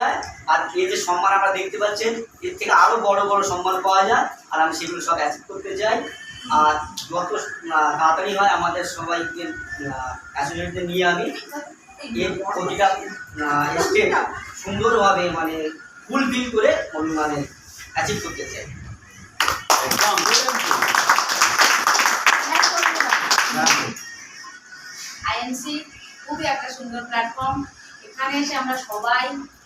আর এই যে সম্মান আমরা দেখতে পাচ্ছেন, এর থেকে আরো বড় বড় সম্মান পাওয়া যায়, আর আমি সেগুলো সব অ্যাচিভ করতে চাই। আর যত তাড়াতাড়ি হয় আমাদের সবাইকে অ্যাসোসিয়েটদের নিয়ে আমি এর প্রতিটা স্টেপ সুন্দরভাবে মানে ফুলফিল করে মানে অ্যাচিভ করতে চাই। আইএনসি খুবই একটা সুন্দর প্ল্যাটফর্ম। এখানে এসে আমরা সবাই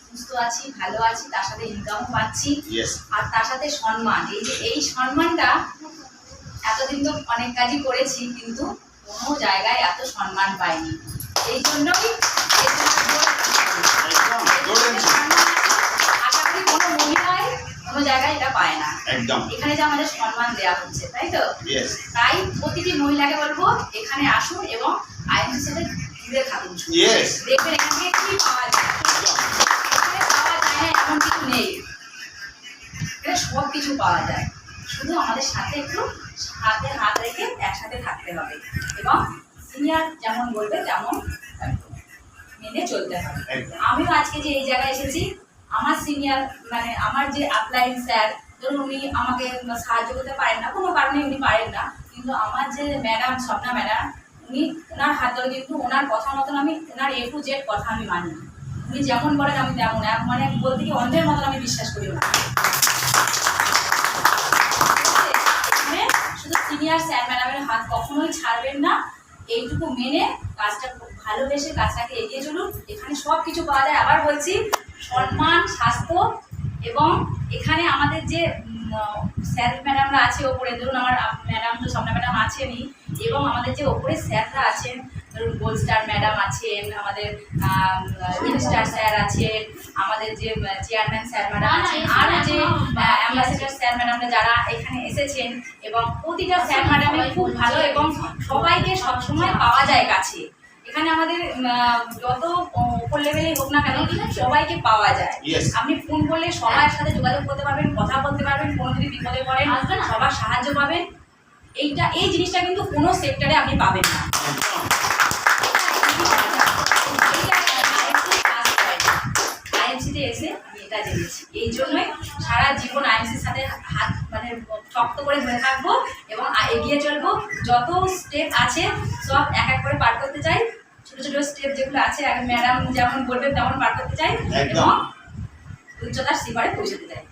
সুস্থ আছি, ভালো আছি, তার সাথে ইনকামও পাচ্ছি, আর তার সাথে সম্মান। এই যে এই সম্মানটা, এতদিন তো অনেক কাজই করেছি কিন্তু কোনো জায়গায় এত সম্মান পাইনি। এই জন্যই আশা করি কোনো মহিলাই কোনো জায়গায় এটা পায় না। এখানে যে আমাদের সম্মান দেওয়া হচ্ছে, তাই তো? তাই প্রতিটি মহিলাকে বলবো এখানে আসুন এবং আইএনসির সাথে জুড়ে থাকুন। দেখবেন এখান থেকে কি পাওয়া যায়। এখানে পাওয়া যায় না এমন কিছু নেই, এখানে সব কিছু পাওয়া যায়। শুধু আমাদের সাথে একটু হাতে হাত রেখে একসাথে থাকতে হবে এবং সিনিয়র যেমন বলবে তেমন মেনে চলতে হবে। আমিও আজকে যে এই জায়গায় এসেছি, আমার সিনিয়র মানে আমার যে আপলাইন স্যার, ধরুন উনি আমাকে সাহায্য করতে পারেন না, কোনো কারণে উনি পারেন না, কিন্তু আমার যে ম্যাডাম স্বপ্না ম্যাডাম, উনি ওনার হাত ধরে কিন্তু ওনার কথা মতন আমি ওনার A to Z কথা আমি মানি। উনি যেমন বলেন আমি তেমন, মানে বলতে কি অন্ধের মতন আমি বিশ্বাস করি না। এখানে শুধু সিনিয়র স্যার ম্যাডামের হাত কখনোই ছাড়বেন না, এইটুকু মেনে কাজটা ভালোবেসে কাজটাকে এগিয়ে চলুন। এখানে সব কিছু পাওয়া যায়। আবার বলছি, সম্মান, স্বাস্থ্য এবং এখানে আমাদের যে স্যার ম্যাডামরা আছে ওপরে, ধরুন আমার ম্যাডাম তো স্বপ্না ম্যাডাম আছেনই, এবং আমাদের যে ওপরে স্যাররা আছেন, ধরুন গোল্ড স্টার ম্যাডাম আছেন, আমাদের স্টার স্যার আছেন, আমাদের যে চেয়ারম্যান স্যার ম্যাডাম আছেন, আর যে অ্যাম্বাসেডার স্যার ম্যাডামরা যারা এখানে এসেছেন, এবং প্রতিটা স্যার ম্যাডামের খুব ভালো এবং সবাইকে সবসময় পাওয়া যায় কাছে। এখানে আমাদের যত উপর লেভেলেই হোক না কেন সবাইকে পাওয়া যায়। আপনি ফোন করলে সবার সাথে যোগাযোগ করতে পারবেন, কথা বলতে পারবেন, কোনো যদি বিপদে পড়েন সবার সাহায্য পাবেন। এই জিনিসটা কিন্তু কোনো সেক্টরে আপনি পাবেন না। আইএমসিতে এসে আমি এটা জেনেছি, এই জন্যই সারা জীবন আইএমসির সাথে হাত মানে শক্ত করে ধরে থাকবো এবং এগিয়ে চলবো। যত স্টেপ আছে সব এক এক করে পার করতে চাই, ছোট ছোট স্টেপ যেগুলো আছে ম্যাডাম যেমন বলবেন তেমন পার করতে চাই এবং উচ্চতার শিখরে পৌঁছাতে চাই।